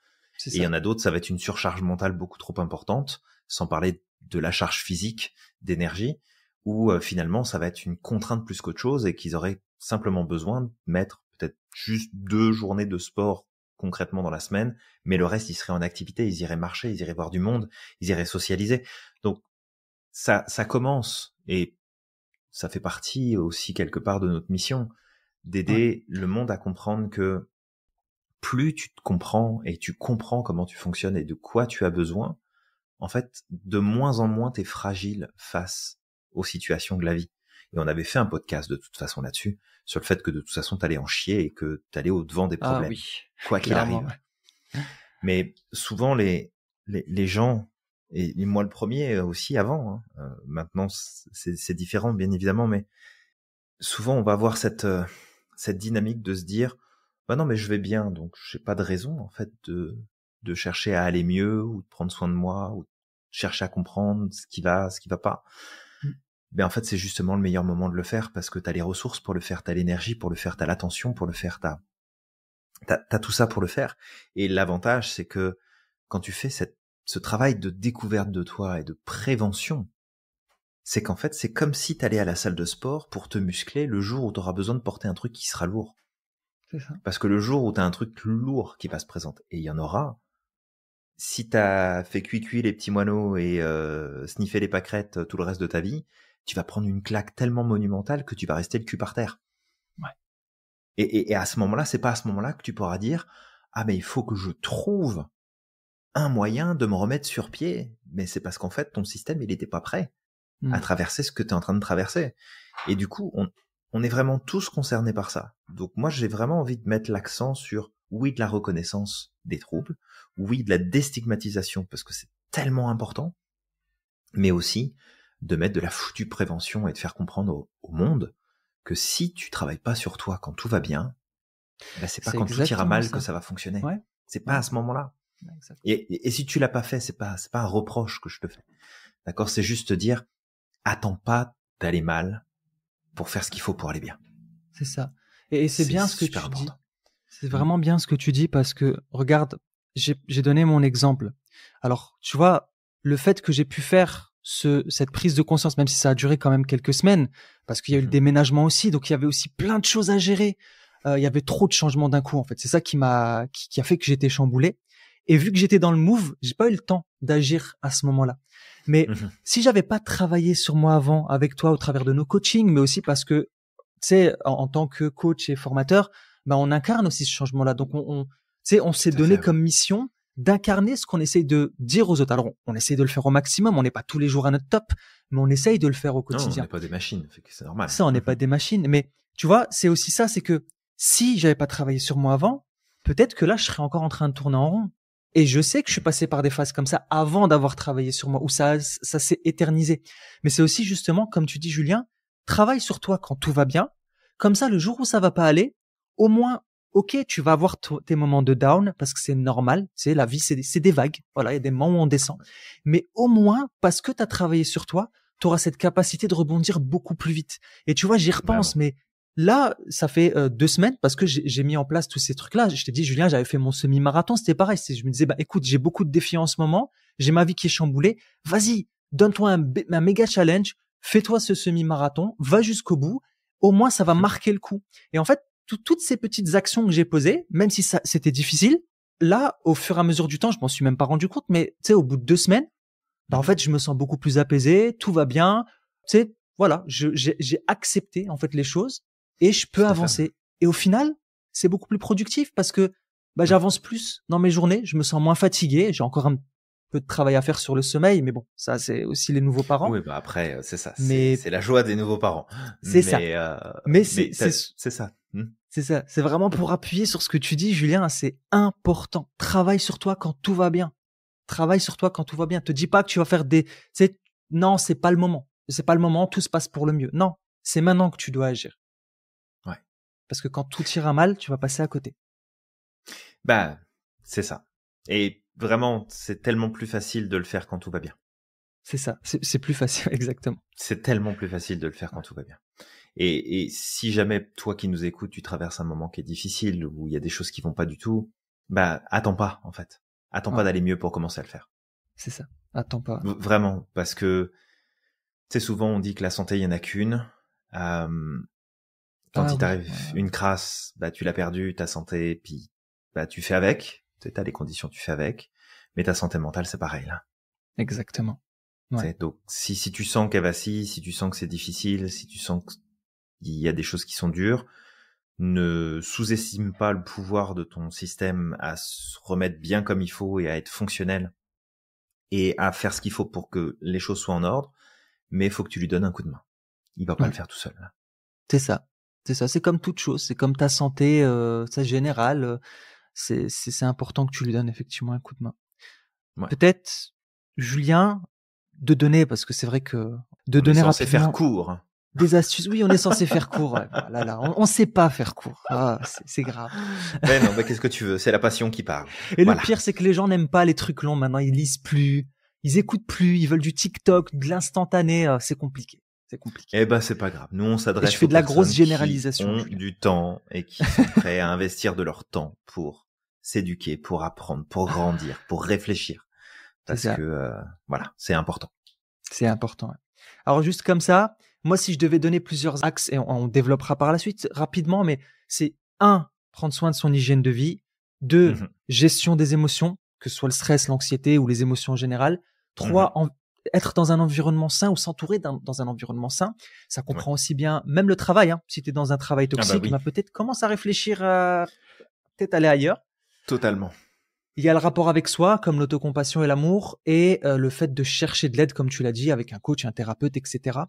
[SPEAKER 2] Et il y en a d'autres, ça va être une surcharge mentale beaucoup trop importante, sans parler de la charge physique, d'énergie, où finalement ça va être une contrainte plus qu'autre chose et qu'ils auraient simplement besoin de mettre peut-être juste 2 journées de sport concrètement dans la semaine, mais le reste, ils seraient en activité, ils iraient marcher, ils iraient voir du monde, ils iraient socialiser. Donc ça commence, et ça fait partie aussi quelque part de notre mission, d'aider le monde à comprendre que plus tu te comprends et tu comprends comment tu fonctionnes et de quoi tu as besoin, en fait, de moins en moins t'es fragile face aux situations de la vie. Et on avait fait un podcast de toute façon là-dessus, sur le fait que de toute façon t'allais en chier et que t'allais au-devant des problèmes, quoi qu'il arrive. Mais souvent les gens, et moi le premier aussi avant, maintenant c'est différent bien évidemment, mais souvent on va avoir cette dynamique de se dire, bah non mais je vais bien, donc j'ai pas de raison en fait de chercher à aller mieux ou de prendre soin de moi ou de chercher à comprendre ce qui va pas. Ben en fait c'est justement le meilleur moment de le faire parce que t'as les ressources pour le faire, t'as l'énergie pour le faire, t'as l'attention pour le faire, t'as tout ça pour le faire. Et l'avantage c'est que quand tu fais ce travail de découverte de toi et de prévention, c'est qu'en fait, c'est comme si t'allais à la salle de sport pour te muscler le jour où t'auras besoin de porter un truc qui sera lourd.
[SPEAKER 1] C'est ça.
[SPEAKER 2] Parce que le jour où t'as un truc lourd qui va se présenter, et il y en aura, si t'as fait cuit les petits moineaux et sniffer les pâquerettes tout le reste de ta vie, tu vas prendre une claque tellement monumentale que tu vas rester le cul par terre.
[SPEAKER 1] Ouais.
[SPEAKER 2] Et à ce moment-là, c'est pas à ce moment-là que tu pourras dire, ah mais il faut que je trouve un moyen de me remettre sur pied. Mais c'est parce qu'en fait, ton système, il n'était pas prêt à traverser ce que tu es en train de traverser. Et du coup, on est vraiment tous concernés par ça. Donc moi, j'ai vraiment envie de mettre l'accent sur, oui, de la reconnaissance des troubles, oui, de la déstigmatisation, parce que c'est tellement important, mais aussi de mettre de la foutue prévention et de faire comprendre au monde que si tu travailles pas sur toi quand tout va bien, bah c'est pas quand tout ira mal que ça va fonctionner.
[SPEAKER 1] Ouais.
[SPEAKER 2] C'est pas à ce moment-là. Et si tu l'as pas fait, c'est pas un reproche que je te fais. D'accord? C'est juste te dire, attends pas d'aller mal pour faire ce qu'il faut pour aller bien.
[SPEAKER 1] C'est ça. Et c'est bien ce que tu
[SPEAKER 2] important.
[SPEAKER 1] dis. C'est vraiment bien ce que tu dis parce que, regarde, j'ai donné mon exemple. Alors, tu vois, le fait que j'ai pu faire cette prise de conscience, même si ça a duré quand même quelques semaines, parce qu'il y a eu le déménagement aussi, donc il y avait aussi plein de choses à gérer. Il y avait trop de changements d'un coup, en fait. C'est ça qui a fait que j'étais chamboulé. Et vu que j'étais dans le move, j'ai pas eu le temps d'agir à ce moment-là. Mais si j'avais pas travaillé sur moi avant avec toi au travers de nos coachings, mais aussi parce que, tu sais, en tant que coach et formateur, ben on incarne aussi ce changement-là. Donc on s'est donné comme mission d'incarner ce qu'on essaye de dire aux autres. Alors on essaye de le faire au maximum. On n'est pas tous les jours à notre top, mais on essaye de le faire au quotidien.
[SPEAKER 2] Non, on n'est pas des machines, c'est normal.
[SPEAKER 1] Ça, on n'est pas des machines. Mais tu vois, c'est aussi ça, c'est que si j'avais pas travaillé sur moi avant, peut-être que là, je serais encore en train de tourner en rond. Et je sais que je suis passé par des phases comme ça avant d'avoir travaillé sur moi, où ça s'est éternisé. Mais c'est aussi justement, comme tu dis, Julien, travaille sur toi quand tout va bien. Comme ça, le jour où ça va pas aller, au moins, ok, tu vas avoir tes moments de down parce que c'est normal. C'est la vie, c'est des vagues. Voilà, il y a des moments où on descend. Mais au moins, parce que tu as travaillé sur toi, tu auras cette capacité de rebondir beaucoup plus vite. Et tu vois, j'y repense, mais là, ça fait 2 semaines parce que j'ai mis en place tous ces trucs-là. Je t'ai dit, Julien, j'avais fait mon semi-marathon, c'était pareil. Je me disais, bah écoute, j'ai beaucoup de défis en ce moment, j'ai ma vie qui est chamboulée. Vas-y, donne-toi un méga challenge, fais-toi ce semi-marathon, va jusqu'au bout. Au moins, ça va marquer le coup. Et en fait, toutes ces petites actions que j'ai posées, même si c'était difficile, là, au fur et à mesure du temps, je m'en suis même pas rendu compte, mais tu sais, au bout de 2 semaines, bah, en fait, je me sens beaucoup plus apaisé, tout va bien. Tu sais, voilà, j'ai accepté en fait les choses. Et je peux avancer. Et au final, c'est beaucoup plus productif parce que bah, j'avance plus dans mes journées, je me sens moins fatigué, j'ai encore un peu de travail à faire sur le sommeil, mais bon, ça c'est aussi les nouveaux parents.
[SPEAKER 2] Oui, bah après c'est ça, c'est la joie des nouveaux parents.
[SPEAKER 1] C'est ça. Mais c'est ça.
[SPEAKER 2] C'est
[SPEAKER 1] ça. C'est vraiment pour appuyer sur ce que tu dis, Julien. C'est important. Travaille sur toi quand tout va bien. Travaille sur toi quand tout va bien. Te dis pas que tu vas faire non, c'est pas le moment. C'est pas le moment. Tout se passe pour le mieux. Non, c'est maintenant que tu dois agir. Parce que quand tout ira mal, tu vas passer à côté.
[SPEAKER 2] Bah, c'est ça. Et vraiment, c'est tellement plus facile de le faire quand tout va bien.
[SPEAKER 1] C'est ça. C'est plus facile, exactement.
[SPEAKER 2] C'est tellement plus facile de le faire quand tout va bien. Et si jamais, toi qui nous écoutes, tu traverses un moment qui est difficile, où il y a des choses qui vont pas du tout, bah, attends pas, en fait. Attends pas d'aller mieux pour commencer à le faire.
[SPEAKER 1] C'est ça. Attends pas.
[SPEAKER 2] Vraiment. Parce que, tu sais, souvent, on dit que la santé, il y en a qu'une. Quand il t'arrive une crasse, bah tu l'as perdu, ta santé, puis bah tu fais avec, t'as les conditions, tu fais avec, mais ta santé mentale c'est pareil là.
[SPEAKER 1] Exactement. Ouais.
[SPEAKER 2] Donc si tu sens qu'elle vacille, si tu sens que c'est difficile, si tu sens qu'il y a des choses qui sont dures, ne sous-estime pas le pouvoir de ton système à se remettre bien comme il faut et à être fonctionnel et à faire ce qu'il faut pour que les choses soient en ordre, mais il faut que tu lui donnes un coup de main. Il va pas le faire tout seul là.
[SPEAKER 1] C'est ça. C'est ça, c'est comme toute chose, c'est comme ta santé, ça générale, c'est important que tu lui donnes effectivement un coup de main. Ouais. Peut-être, Julien, de donner, parce que c'est vrai que de donner rapidement.
[SPEAKER 2] On est censé faire court.
[SPEAKER 1] Des astuces, oui, on est censé faire court. Ouais. Là, on sait pas faire court. Ah, c'est grave.
[SPEAKER 2] Mais non, qu'est-ce que tu veux? C'est la passion qui parle.
[SPEAKER 1] Et le pire, c'est que les gens n'aiment pas les trucs longs. Maintenant, ils lisent plus, ils écoutent plus, ils veulent du TikTok, de l'instantané. C'est compliqué. C'est compliqué.
[SPEAKER 2] Eh ben, c'est pas grave. Nous, on s'adresse
[SPEAKER 1] aux personnes qui
[SPEAKER 2] ont du temps et qui sont prêts à investir de leur temps pour s'éduquer, pour apprendre, pour grandir, pour réfléchir. Parce que, voilà, c'est important.
[SPEAKER 1] C'est important. Ouais. Alors, juste comme ça, moi, si je devais donner plusieurs axes, et on développera par la suite rapidement, mais c'est 1, prendre soin de son hygiène de vie. 2, gestion des émotions, que ce soit le stress, l'anxiété ou les émotions en général. 3, être dans un environnement sain ou s'entourer dans un environnement sain. Ça comprend aussi bien, même le travail, hein. Si tu es dans un travail toxique, peut-être commence à réfléchir à peut-être aller ailleurs.
[SPEAKER 2] Totalement.
[SPEAKER 1] Il y a le rapport avec soi, comme l'autocompassion et l'amour, et le fait de chercher de l'aide, comme tu l'as dit, avec un coach, un thérapeute, etc.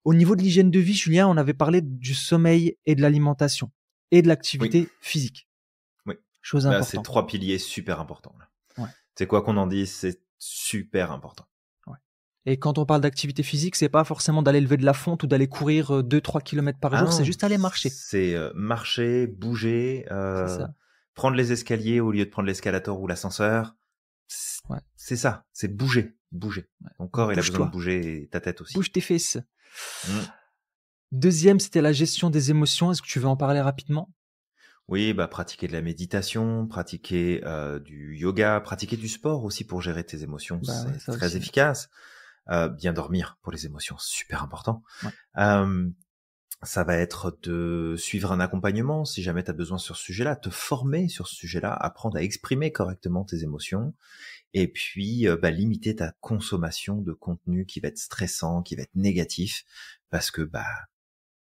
[SPEAKER 1] Au niveau de l'hygiène de vie, Julien, on avait parlé du sommeil et de l'alimentation et de
[SPEAKER 2] Oui,
[SPEAKER 1] l'activité physique.
[SPEAKER 2] oui.
[SPEAKER 1] Chose
[SPEAKER 2] Bah, c'est
[SPEAKER 1] importante.
[SPEAKER 2] 3 piliers super importants. Là.
[SPEAKER 1] Ouais.
[SPEAKER 2] C'est quoi qu'on en dise, c'est super important.
[SPEAKER 1] Ouais. Et quand on parle d'activité physique, c'est pas forcément d'aller lever de la fonte ou d'aller courir 2-3 km par jour, c'est
[SPEAKER 2] non,
[SPEAKER 1] juste aller marcher.
[SPEAKER 2] c'est marcher, bouger,
[SPEAKER 1] C'est ça.
[SPEAKER 2] prendre les escaliers au lieu de prendre l'escalator ou l'ascenseur.
[SPEAKER 1] Ouais.
[SPEAKER 2] C'est ça, c'est bouger, bouger.
[SPEAKER 1] Ouais.
[SPEAKER 2] Ton corps, il a besoin
[SPEAKER 1] Bouge-toi.
[SPEAKER 2] de bouger et ta tête aussi.
[SPEAKER 1] Bouge tes fesses.
[SPEAKER 2] Mm.
[SPEAKER 1] Deuxième, c'était la gestion des émotions. Est-ce que tu veux en parler rapidement?
[SPEAKER 2] Oui, bah pratiquer de la méditation, pratiquer du yoga, pratiquer du sport aussi pour gérer tes émotions,
[SPEAKER 1] Bah ouais,
[SPEAKER 2] c'est
[SPEAKER 1] ça
[SPEAKER 2] très
[SPEAKER 1] aussi.
[SPEAKER 2] efficace. Bien dormir pour les émotions, super important.
[SPEAKER 1] Ouais.
[SPEAKER 2] Ça va être de suivre un accompagnement si jamais tu as besoin sur ce sujet-là, te former sur ce sujet-là, apprendre à exprimer correctement tes émotions et puis limiter ta consommation de contenu qui va être stressant, qui va être négatif parce que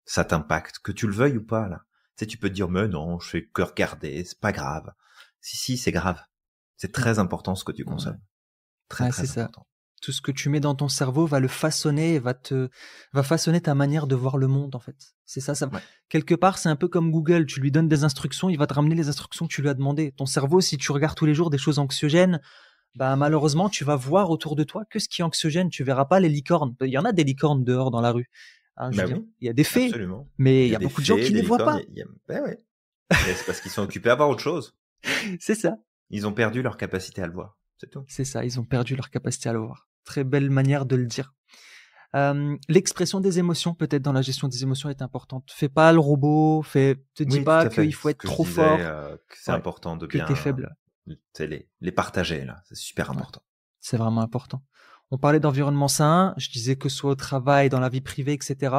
[SPEAKER 2] ça t'impacte, que tu le veuilles ou pas là. Tu sais, tu peux te dire mais non, je fais que regarder, c'est pas grave. Si, c'est grave. C'est très important ce que tu consommes. Très
[SPEAKER 1] c'est ça.
[SPEAKER 2] important.
[SPEAKER 1] Tout ce que tu mets dans ton cerveau va le façonner et va façonner ta manière de voir le monde, en fait. C'est ça,
[SPEAKER 2] Ouais.
[SPEAKER 1] Quelque part, c'est un peu comme Google. Tu lui donnes des instructions, il va te ramener les instructions que tu lui as demandées. Ton cerveau, si tu regardes tous les jours des choses anxiogènes, malheureusement, tu vas voir autour de toi que ce qui est anxiogène. Tu verras pas les licornes. Il y en a des licornes dehors dans la rue. Hein,
[SPEAKER 2] Oui,
[SPEAKER 1] il y a des fées,
[SPEAKER 2] absolument.
[SPEAKER 1] mais il y a
[SPEAKER 2] des
[SPEAKER 1] beaucoup de gens
[SPEAKER 2] fées,
[SPEAKER 1] qui
[SPEAKER 2] des
[SPEAKER 1] les voient
[SPEAKER 2] licornes,
[SPEAKER 1] pas.
[SPEAKER 2] Ouais. Mais c'est parce qu'ils sont occupés à voir autre chose.
[SPEAKER 1] C'est ça.
[SPEAKER 2] Ils ont perdu leur capacité à le voir. C'est tout.
[SPEAKER 1] C'est ça. Ils ont perdu leur capacité à le voir. Très belle manière de le dire. L'expression des émotions, peut-être dans la gestion des émotions, est importante. Fais pas le robot, te dis pas qu'il faut être trop fort,
[SPEAKER 2] que c'est important de
[SPEAKER 1] que
[SPEAKER 2] bien
[SPEAKER 1] t'es faible.
[SPEAKER 2] les partager là, c'est super important.
[SPEAKER 1] C'est vraiment important. On parlait d'environnement sain, je disais que ce soit au travail, dans la vie privée, etc.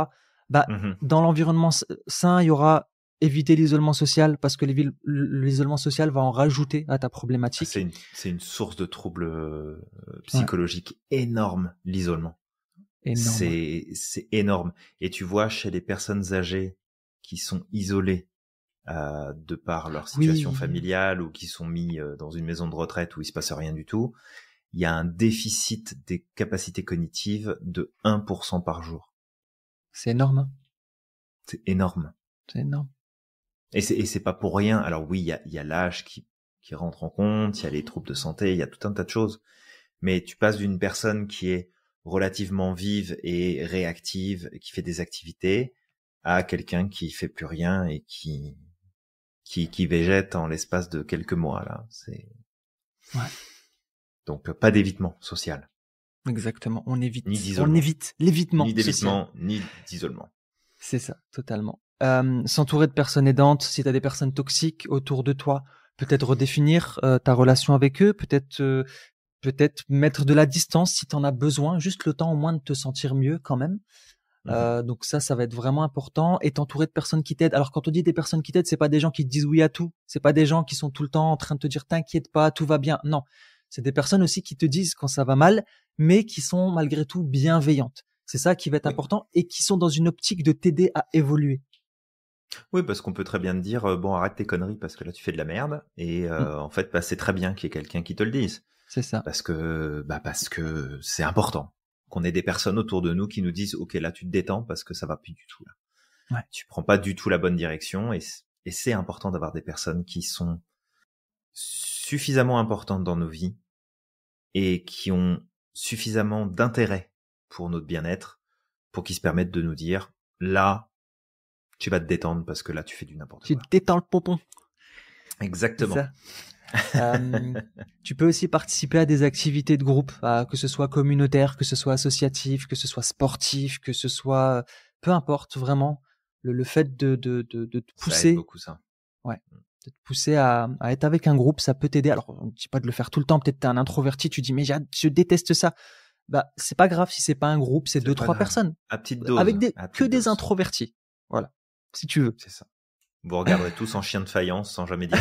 [SPEAKER 1] Dans l'environnement sain, il y aura éviter l'isolement social parce que l'isolement social va en rajouter à ta problématique.
[SPEAKER 2] C'est une source de troubles psychologiques énorme, l'isolement. C'est énorme. Et tu vois, chez les personnes âgées qui sont isolées de par leur situation familiale ou qui sont mis dans une maison de retraite où il se passe rien du tout, il y a un déficit des capacités cognitives de 1% par jour.
[SPEAKER 1] C'est énorme.
[SPEAKER 2] C'est énorme.
[SPEAKER 1] C'est énorme.
[SPEAKER 2] Et c'est pas pour rien. Alors oui, il y a l'âge qui rentre en compte, il y a les troubles de santé, il y a tout un tas de choses. Mais tu passes d'une personne qui est relativement vive et réactive, qui fait des activités, à quelqu'un qui fait plus rien et qui végète en l'espace de quelques mois là. Donc pas d'évitement social.
[SPEAKER 1] Exactement. On évite.
[SPEAKER 2] Ni d'isolement.
[SPEAKER 1] On évite l'évitement.
[SPEAKER 2] Ni d'évitement, ni d'isolement.
[SPEAKER 1] C'est ça, totalement. S'entourer de personnes aidantes, si tu as des personnes toxiques autour de toi, peut-être redéfinir ta relation avec eux, peut-être mettre de la distance si tu en as besoin, juste le temps au moins de te sentir mieux quand même. Donc ça va être vraiment important. Et t'entourer de personnes qui t'aident. Alors quand on dit des personnes qui t'aident, c'est pas des gens qui te disent oui à tout. C'est pas des gens qui sont tout le temps en train de te dire t'inquiète pas, tout va bien. Non, c'est des personnes aussi qui te disent quand ça va mal, mais qui sont malgré tout bienveillantes. C'est ça qui va être important et qui sont dans une optique de t'aider à évoluer.
[SPEAKER 2] Oui, parce qu'on peut très bien te dire bon, arrête tes conneries parce que là tu fais de la merde. Et en fait, c'est très bien qu'il y ait quelqu'un qui te le dise.
[SPEAKER 1] C'est ça.
[SPEAKER 2] Parce que c'est important qu'on ait des personnes autour de nous qui nous disent ok, là tu te détends parce que ça va plus du tout là.
[SPEAKER 1] Ouais.
[SPEAKER 2] Tu prends pas du tout la bonne direction et c'est important d'avoir des personnes qui sont suffisamment importantes dans nos vies et qui ont suffisamment d'intérêt pour notre bien-être pour qu'ils se permettent de nous dire là tu vas te détendre parce que là tu fais du n'importe quoi.
[SPEAKER 1] Tu détends le pompon.
[SPEAKER 2] Exactement.
[SPEAKER 1] Tu peux aussi participer à des activités de groupe, que ce soit communautaire, que ce soit associatif, que ce soit sportif, que ce soit peu importe vraiment le fait de te pousser.
[SPEAKER 2] Ça aide beaucoup ça.
[SPEAKER 1] Ouais. De te pousser à être avec un groupe, ça peut t'aider. Alors on ne dit pas de le faire tout le temps. Peut-être t'es un introverti, tu dis mais je déteste ça. C'est pas grave si c'est pas un groupe, c'est 2-3 personnes.
[SPEAKER 2] À petite dose.
[SPEAKER 1] Avec des introvertis. Voilà. Si tu veux.
[SPEAKER 2] C'est ça. Vous regarderez tous en chien de faïence sans jamais dire.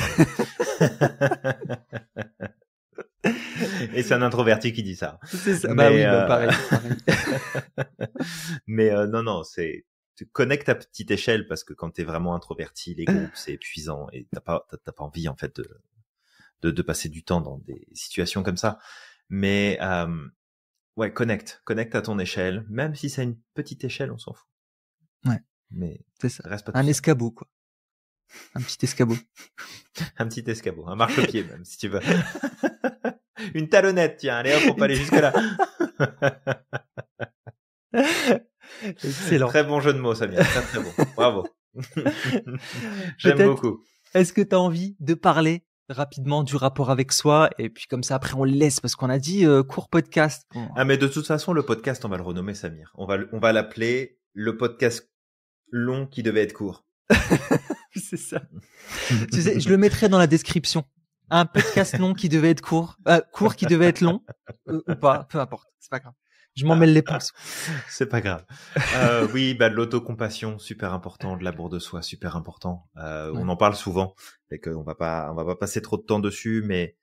[SPEAKER 2] Et c'est un introverti qui dit ça.
[SPEAKER 1] C'est ça. Mais, pareil.
[SPEAKER 2] Mais non, tu connectes à petite échelle parce que quand t'es vraiment introverti, les groupes c'est épuisant et t'as pas envie en fait de passer du temps dans des situations comme ça. Mais ouais, connecte à ton échelle, même si c'est une petite échelle, on s'en fout.
[SPEAKER 1] Ouais,
[SPEAKER 2] mais
[SPEAKER 1] c'est ça.
[SPEAKER 2] Reste pas tout
[SPEAKER 1] Un
[SPEAKER 2] seul.
[SPEAKER 1] escabeau, quoi. Un petit escabeau.
[SPEAKER 2] Un petit escabeau, un marchepied même, si tu veux. Une talonnette, tiens, allez hop, on peut aller jusque-là.
[SPEAKER 1] Excellent.
[SPEAKER 2] Très bon jeu de mots, Samir, très très bon, bravo. J'aime
[SPEAKER 1] Peut-être,
[SPEAKER 2] beaucoup.
[SPEAKER 1] est-ce que tu as envie de parler rapidement du rapport avec soi, et puis comme ça après on le laisse, parce qu'on a dit court podcast. Bon.
[SPEAKER 2] Ah, mais de toute façon, le podcast, on va le renommer, Samir. On va l'appeler le podcast long qui devait être court.
[SPEAKER 1] C'est ça. Tu sais, je le mettrai dans la description. Un podcast long qui devait être court qui devait être long, ou pas, peu importe, c'est pas grave. Je m'en mêle les pinceaux.
[SPEAKER 2] C'est pas grave. Oui, de l'autocompassion, super important, de l'amour de soi, super important. On en parle souvent, et qu'on va pas passer trop de temps dessus, mais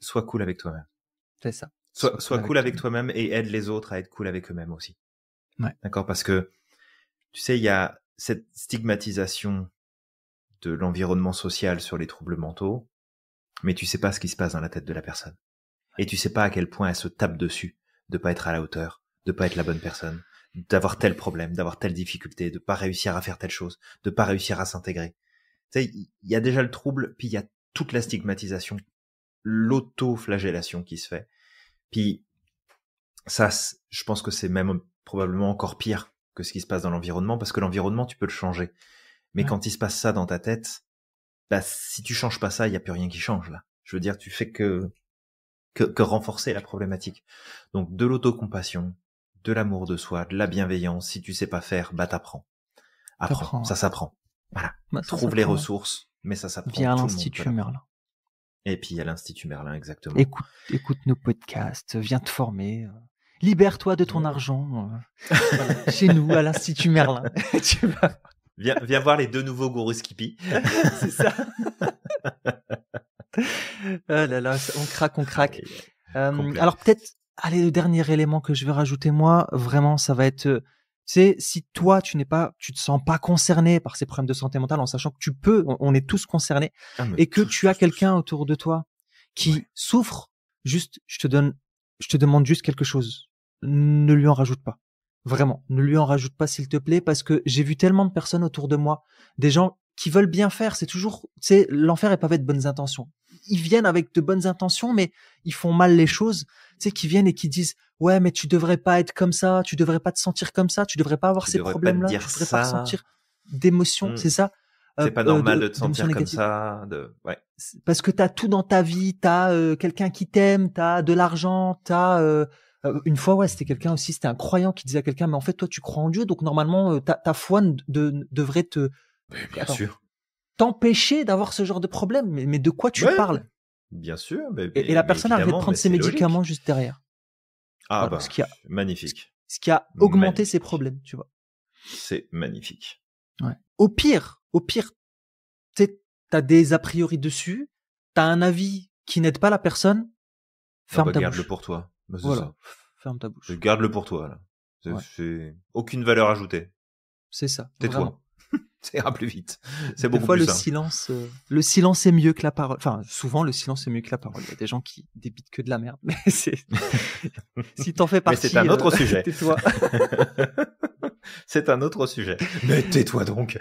[SPEAKER 2] sois cool avec toi-même.
[SPEAKER 1] C'est ça.
[SPEAKER 2] Sois cool avec toi-même et aide les autres à être cool avec eux-mêmes aussi.
[SPEAKER 1] Ouais.
[SPEAKER 2] D'accord, parce que tu sais, il y a cette stigmatisation de l'environnement social sur les troubles mentaux, mais tu sais pas ce qui se passe dans la tête de la personne. Et tu sais pas à quel point elle se tape dessus de pas être à la hauteur, de pas être la bonne personne, d'avoir tel problème, d'avoir telle difficulté, de pas réussir à faire telle chose, de pas réussir à s'intégrer. Tu sais, il y a déjà le trouble, puis il y a toute la stigmatisation, l'auto-flagellation qui se fait. Puis ça, je pense que c'est même probablement encore pire que ce qui se passe dans l'environnement, parce que l'environnement, tu peux le changer. Mais quand il se passe ça dans ta tête, bah, si tu changes pas ça, il y a plus rien qui change, là. Je veux dire, tu fais que renforcer la problématique. Donc, de l'autocompassion, de l'amour de soi, de la bienveillance. Si tu sais pas faire, bah, t'apprends. Apprends. Ça s'apprend. Voilà.
[SPEAKER 1] Bah,
[SPEAKER 2] Trouve les ressources, mais ça s'apprend.
[SPEAKER 1] Via l'Institut Merlin.
[SPEAKER 2] Et puis, il y a l'Institut Merlin, exactement.
[SPEAKER 1] Écoute nos podcasts, viens te former. Libère-toi de ton argent. Voilà, chez nous, à l'Institut Merlin. Tu vas...
[SPEAKER 2] Viens voir les 2 nouveaux gourous Skippy.
[SPEAKER 1] C'est ça. Ah là là, on craque. Alors peut-être, allez, le dernier élément que je vais rajouter moi, vraiment, ça va être, c'est si toi tu te sens pas concerné par ces problèmes de santé mentale, en sachant que tu peux, on est tous concernés, et que tu as quelqu'un autour de toi qui souffre, juste, je te demande juste quelque chose, ne lui en rajoute pas. Vraiment, ne lui en rajoute pas s'il te plaît, parce que j'ai vu tellement de personnes autour de moi, des gens qui veulent bien faire, c'est toujours, tu sais, l'enfer est pavé de bonnes intentions. Ils viennent avec de bonnes intentions, mais ils font mal les choses, tu sais, qui viennent et qui disent, ouais, mais tu devrais pas être comme ça, tu devrais pas te sentir comme ça, tu devrais pas avoir ces problèmes-là, tu devrais pas ressentir d'émotions, c'est ça.
[SPEAKER 2] C'est pas normal de te sentir comme ça, ouais.
[SPEAKER 1] Parce que t'as tout dans ta vie, t'as quelqu'un qui t'aime, t'as de l'argent, t'as une fois, c'était quelqu'un aussi, c'était un croyant qui disait à quelqu'un, mais en fait, toi, tu crois en Dieu, donc normalement, ta foi devrait
[SPEAKER 2] bien sûr,
[SPEAKER 1] t'empêcher d'avoir ce genre de problème. Mais de quoi tu parles?
[SPEAKER 2] Bien sûr.
[SPEAKER 1] Et la personne a arrêté de prendre ses médicaments logique. Juste derrière.
[SPEAKER 2] Ah voilà, magnifique.
[SPEAKER 1] Ce qui a augmenté ses problèmes, tu vois.
[SPEAKER 2] C'est magnifique.
[SPEAKER 1] Ouais. Au pire, t'as des a priori dessus, t'as un avis qui n'aide pas la personne, ferme ta bouche.
[SPEAKER 2] Garde-le pour toi.
[SPEAKER 1] Voilà,
[SPEAKER 2] ça.
[SPEAKER 1] Ferme ta bouche.
[SPEAKER 2] Garde-le pour toi, là. C'est aucune valeur ajoutée.
[SPEAKER 1] C'est ça.
[SPEAKER 2] Tais-toi. Ça ira plus vite. C'est beaucoup
[SPEAKER 1] fois,
[SPEAKER 2] plus
[SPEAKER 1] simple. Le silence est mieux que la parole. Enfin, souvent, le silence est mieux que la parole. Il y a des gens qui débitent que de la merde. Mais si t'en fais partie.
[SPEAKER 2] Mais c'est un autre sujet.
[SPEAKER 1] Tais-toi.
[SPEAKER 2] C'est un autre sujet. Mais tais-toi donc.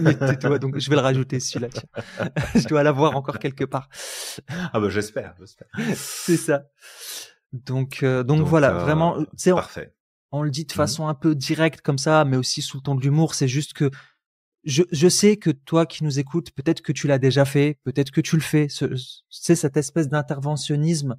[SPEAKER 1] Mais tais-toi donc. Je vais le rajouter, celui-là. Je dois l'avoir encore quelque part.
[SPEAKER 2] Ah bah, j'espère.
[SPEAKER 1] C'est ça. Donc voilà, vraiment, c'est
[SPEAKER 2] parfait.
[SPEAKER 1] On le dit de façon un peu directe comme ça, mais aussi sous le ton de l'humour. C'est juste que je sais que toi qui nous écoutes, peut-être que tu l'as déjà fait, peut-être que tu le fais. C'est cette espèce d'interventionnisme.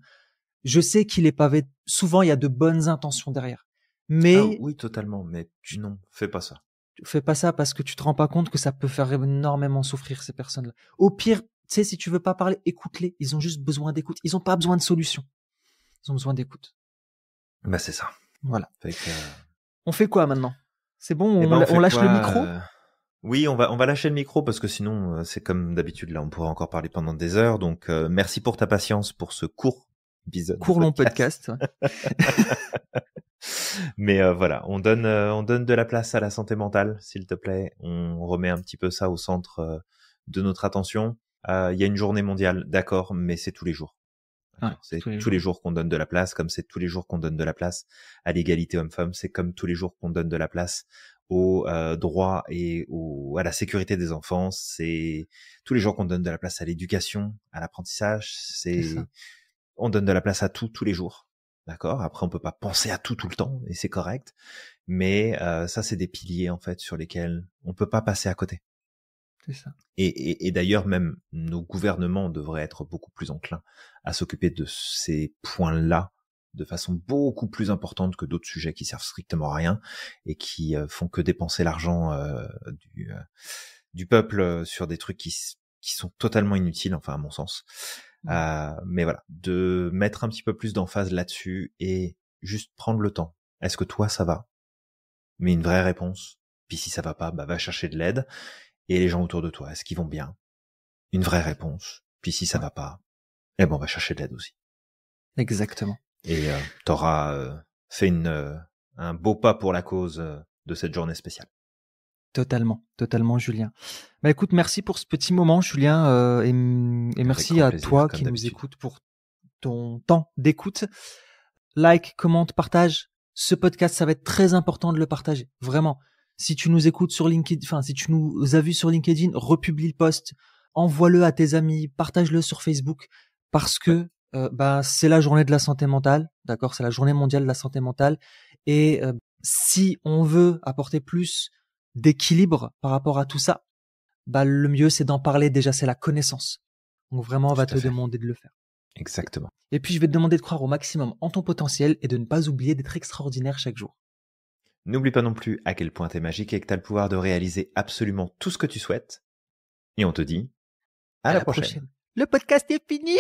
[SPEAKER 1] Je sais qu'il est pavé. Souvent, il y a de bonnes intentions derrière. Mais
[SPEAKER 2] oui, totalement. Mais non, fais pas ça.
[SPEAKER 1] Fais pas ça parce que tu te rends pas compte que ça peut faire énormément souffrir ces personnes-là. Au pire, tu sais, si tu veux pas parler, écoute-les. Ils ont juste besoin d'écoute. Ils ont pas besoin de solution. Ils ont besoin d'écoute.
[SPEAKER 2] Bah, c'est ça.
[SPEAKER 1] Voilà. On fait quoi maintenant? C'est bon, on lâche le micro?
[SPEAKER 2] Oui, on va lâcher le micro parce que sinon, c'est comme d'habitude, là, on pourrait encore parler pendant des heures. Donc, merci pour ta patience pour ce court épisode.
[SPEAKER 1] Court long podcast.
[SPEAKER 2] Mais voilà, on donne de la place à la santé mentale, s'il te plaît. On remet un petit peu ça au centre de notre attention. il y a une journée mondiale, d'accord, mais c'est tous les jours.
[SPEAKER 1] Ouais,
[SPEAKER 2] c'est tous les jours qu'on donne de la place, comme c'est tous les jours qu'on donne de la place à l'égalité homme-femme, c'est comme tous les jours qu'on donne de la place aux droits et à la sécurité des enfants, c'est tous les jours qu'on donne de la place à l'éducation, à l'apprentissage, on donne de la place à tout, tous les jours. D'accord. Après, on peut pas penser à tout le temps, et c'est correct. Mais ça, c'est des piliers en fait sur lesquels on peut pas passer à côté.
[SPEAKER 1] C'est ça.
[SPEAKER 2] Et d'ailleurs, même nos gouvernements devraient être beaucoup plus enclins à s'occuper de ces points-là de façon beaucoup plus importante que d'autres sujets qui servent strictement à rien et qui font que dépenser l'argent du peuple sur des trucs qui sont totalement inutiles, enfin à mon sens. Mais voilà, de mettre un petit peu plus d'emphase là-dessus et juste prendre le temps. Est-ce que toi ça va? Mais une vraie réponse. Puis si ça va pas, bah va chercher de l'aide. Et les gens autour de toi, est-ce qu'ils vont bien? Une vraie réponse. Puis si ça va pas, eh ben on va chercher de l'aide aussi.
[SPEAKER 1] Exactement.
[SPEAKER 2] Et t'auras fait un beau pas pour la cause de cette journée spéciale.
[SPEAKER 1] Totalement, Julien. Bah écoute, merci pour ce petit moment, Julien, et merci à toi qui nous écoutes pour ton temps d'écoute. Like, commente, partage. Ce podcast, ça va être très important de le partager, vraiment. Si tu nous écoutes sur LinkedIn, enfin si tu nous as vu sur LinkedIn, republie le post, envoie-le à tes amis, partage-le sur Facebook, parce que c'est la journée de la santé mentale, d'accord? C'est la journée mondiale de la santé mentale, et si on veut apporter plus d'équilibre par rapport à tout ça, le mieux c'est d'en parler. Déjà, c'est la connaissance. Donc vraiment, on va te demander de le faire.
[SPEAKER 2] Exactement.
[SPEAKER 1] Et puis je vais te demander de croire au maximum en ton potentiel et de ne pas oublier d'être extraordinaire chaque jour.
[SPEAKER 2] N'oublie pas non plus à quel point t'es magique et que t'as le pouvoir de réaliser absolument tout ce que tu souhaites. Et on te dit à la prochaine.
[SPEAKER 1] Le podcast est fini.